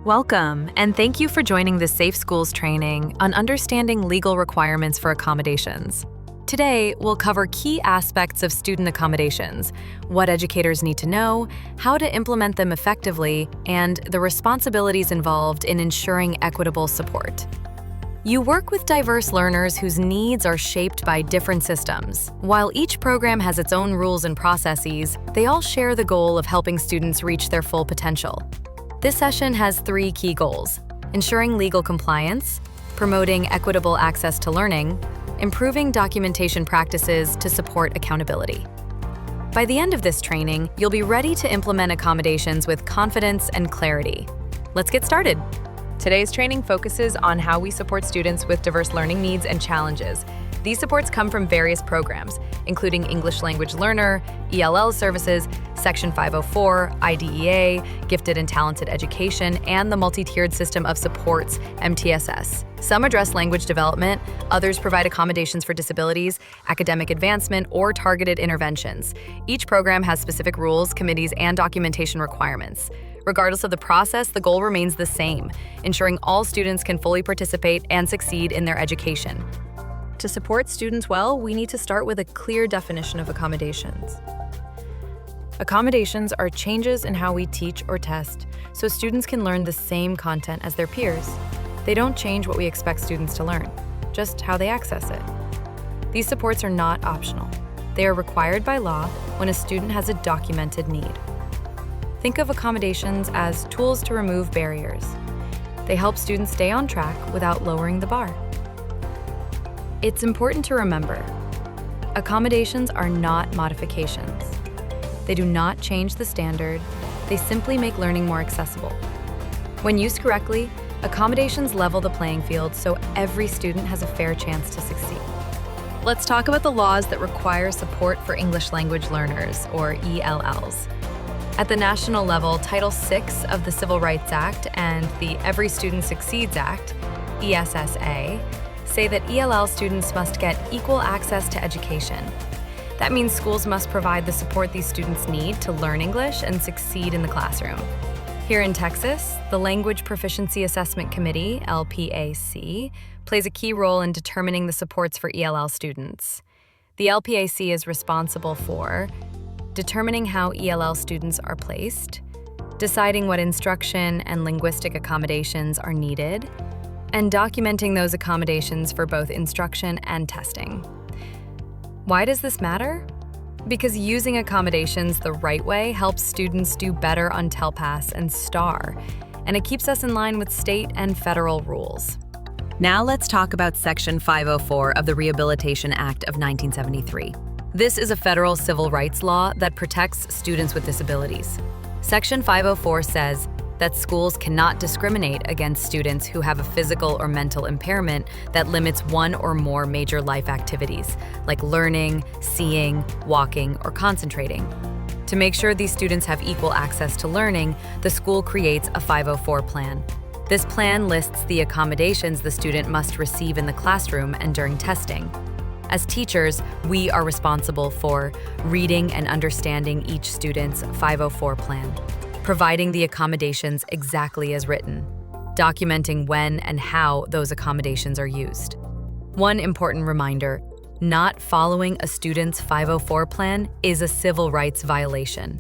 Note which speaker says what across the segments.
Speaker 1: Welcome, and thank you for joining the Safe Schools training on understanding legal requirements for accommodations. Today, we'll cover key aspects of student accommodations, what educators need to know, how to implement them effectively, and the responsibilities involved in ensuring equitable support. You work with diverse learners whose needs are shaped by different systems. While each program has its own rules and processes, they all share the goal of helping students reach their full potential. This session has three key goals: ensuring legal compliance, promoting equitable access to learning, improving documentation practices to support accountability. By the end of this training, you'll be ready to implement accommodations with confidence and clarity. Let's get started. Today's training focuses on how we support students with diverse learning needs and challenges. These supports come from various programs, including English Language Learner, ELL services, Section 504, IDEA, Gifted and Talented Education, and the Multi-Tiered System of Supports, MTSS. Some address language development, others provide accommodations for disabilities, academic advancement, or targeted interventions. Each program has specific rules, committees, and documentation requirements. Regardless of the process, the goal remains the same: ensuring all students can fully participate and succeed in their education. To support students well, we need to start with a clear definition of accommodations. Accommodations are changes in how we teach or test, so students can learn the same content as their peers. They don't change what we expect students to learn, just how they access it. These supports are not optional. They are required by law when a student has a documented need. Think of accommodations as tools to remove barriers. They help students stay on track without lowering the bar. It's important to remember, accommodations are not modifications. They do not change the standard, they simply make learning more accessible. When used correctly, accommodations level the playing field so every student has a fair chance to succeed. Let's talk about the laws that require support for English language learners, or ELLs. At the national level, Title VI of the Civil Rights Act and the Every Student Succeeds Act, ESSA, say that ELL students must get equal access to education. That means schools must provide the support these students need to learn English and succeed in the classroom. Here in Texas, the Language Proficiency Assessment Committee, LPAC, plays a key role in determining the supports for ELL students. The LPAC is responsible for determining how ELL students are placed, deciding what instruction and linguistic accommodations are needed, and documenting those accommodations for both instruction and testing. Why does this matter? Because using accommodations the right way helps students do better on TELPAS and STAR, and it keeps us in line with state and federal rules. Now let's talk about Section 504 of the Rehabilitation Act of 1973. This is a federal civil rights law that protects students with disabilities. Section 504 says that schools cannot discriminate against students who have a physical or mental impairment that limits one or more major life activities, like learning, seeing, walking, or concentrating. To make sure these students have equal access to learning, the school creates a 504 plan. This plan lists the accommodations the student must receive in the classroom and during testing. As teachers, we are responsible for reading and understanding each student's 504 plan, providing the accommodations exactly as written, documenting when and how those accommodations are used. One important reminder: not following a student's 504 plan is a civil rights violation.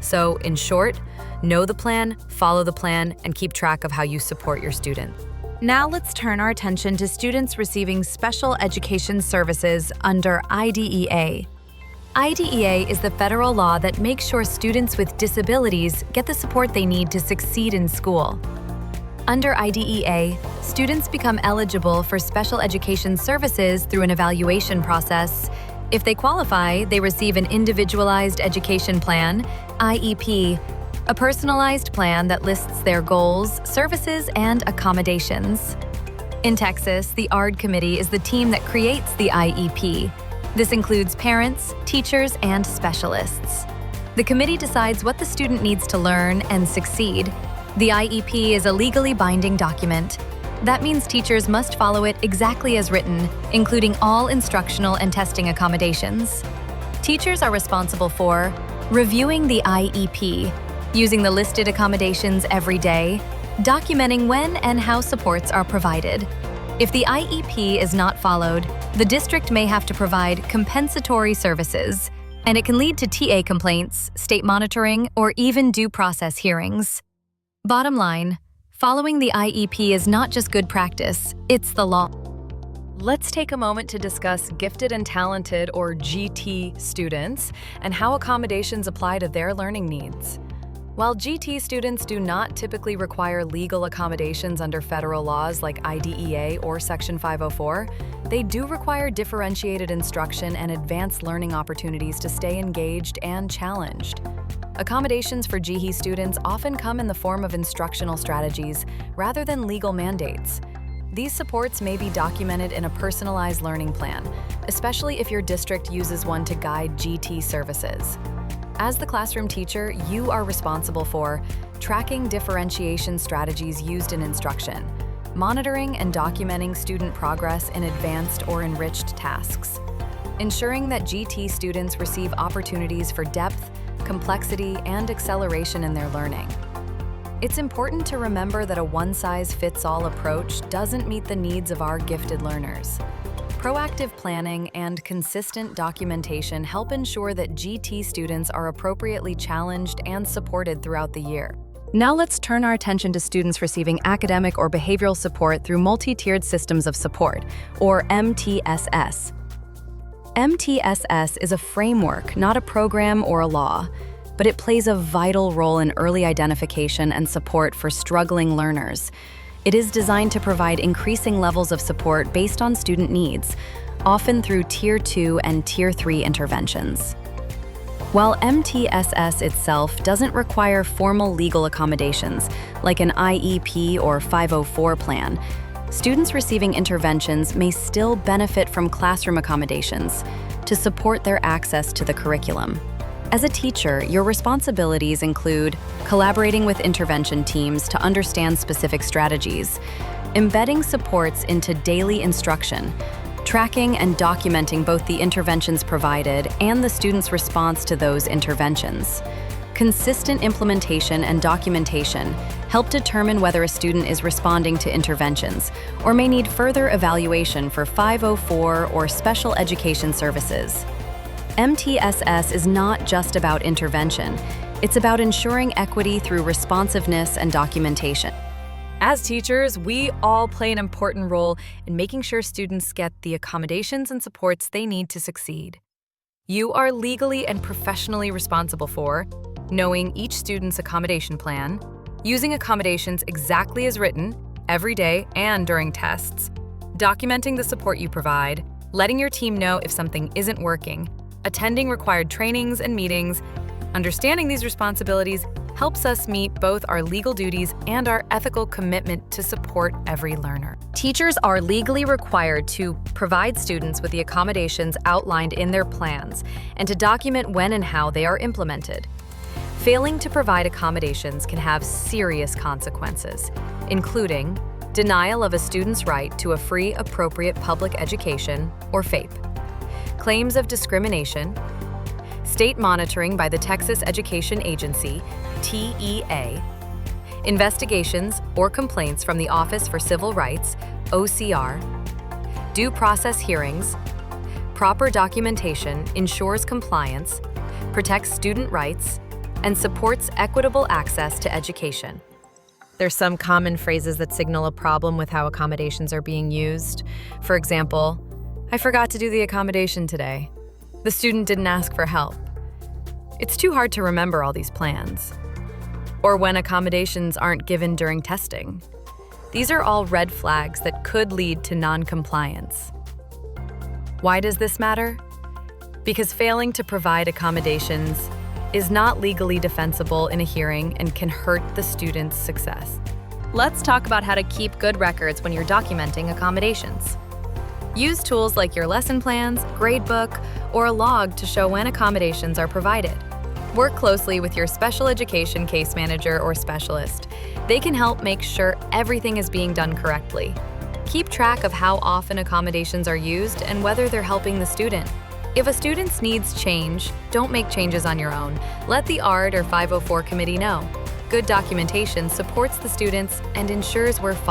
Speaker 1: So, in short, know the plan, follow the plan, and keep track of how you support your student. Now let's turn our attention to students receiving special education services under IDEA. IDEA is the federal law that makes sure students with disabilities get the support they need to succeed in school. Under IDEA, students become eligible for special education services through an evaluation process. If they qualify, they receive an Individualized Education Plan, IEP, a personalized plan that lists their goals, services, and accommodations. In Texas, the ARD Committee is the team that creates the IEP. This includes parents, teachers, and specialists. The committee decides what the student needs to learn and succeed. The IEP is a legally binding document. That means teachers must follow it exactly as written, including all instructional and testing accommodations. Teachers are responsible for reviewing the IEP, using the listed accommodations every day, Documenting when and how supports are provided. If the IEP is not followed, the district may have to provide compensatory services, and it can lead to TA complaints, state monitoring, or even due process hearings. Bottom line, following the IEP is not just good practice, it's the law. Let's take a moment to discuss gifted and talented, or GT, students and how accommodations apply to their learning needs. While GT students do not typically require legal accommodations under federal laws like IDEA or Section 504, they do require differentiated instruction and advanced learning opportunities to stay engaged and challenged. Accommodations for GT students often come in the form of instructional strategies rather than legal mandates. These supports may be documented in a personalized learning plan, especially if your district uses one to guide GT services. As the classroom teacher, you are responsible for tracking differentiation strategies used in instruction, monitoring and documenting student progress in advanced or enriched tasks, ensuring that GT students receive opportunities for depth, complexity, and acceleration in their learning. It's important to remember that a one-size-fits-all approach doesn't meet the needs of our gifted learners. Proactive planning and consistent documentation help ensure that GT students are appropriately challenged and supported throughout the year. Now let's turn our attention to students receiving academic or behavioral support through multi-tiered systems of support, or MTSS. MTSS is a framework, not a program or a law, but it plays a vital role in early identification and support for struggling learners. It is designed to provide increasing levels of support based on student needs, often through Tier 2 and Tier 3 interventions. While MTSS itself doesn't require formal legal accommodations, like an IEP or 504 plan, students receiving interventions may still benefit from classroom accommodations to support their access to the curriculum. As a teacher, your responsibilities include collaborating with intervention teams to understand specific strategies, embedding supports into daily instruction, tracking and documenting both the interventions provided and the student's response to those interventions. Consistent implementation and documentation help determine whether a student is responding to interventions or may need further evaluation for 504 or special education services. MTSS is not just about intervention. It's about ensuring equity through responsiveness and documentation. As teachers, we all play an important role in making sure students get the accommodations and supports they need to succeed. You are legally and professionally responsible for knowing each student's accommodation plan, using accommodations exactly as written, every day and during tests, documenting the support you provide, letting your team know if something isn't working, attending required trainings and meetings. Understanding these responsibilities helps us meet both our legal duties and our ethical commitment to support every learner. Teachers are legally required to provide students with the accommodations outlined in their plans and to document when and how they are implemented. Failing to provide accommodations can have serious consequences, including denial of a student's right to a free, appropriate public education, or FAPE, claims of discrimination, state monitoring by the Texas Education Agency, TEA, investigations or complaints from the Office for Civil Rights, OCR, due process hearings. Proper documentation ensures compliance, protects student rights, and supports equitable access to education. There's some common phrases that signal a problem with how accommodations are being used. For example, I forgot to do the accommodation today. The student didn't ask for help. It's too hard to remember all these plans. Or when accommodations aren't given during testing. These are all red flags that could lead to non-compliance. Why does this matter? Because failing to provide accommodations is not legally defensible in a hearing and can hurt the student's success. Let's talk about how to keep good records when you're documenting accommodations. Use tools like your lesson plans, gradebook, or a log to show when accommodations are provided. Work closely with your special education case manager or specialist. They can help make sure everything is being done correctly. Keep track of how often accommodations are used and whether they're helping the student. If a student's needs change, don't make changes on your own. Let the ARD or 504 committee know. Good documentation supports the students and ensures we're following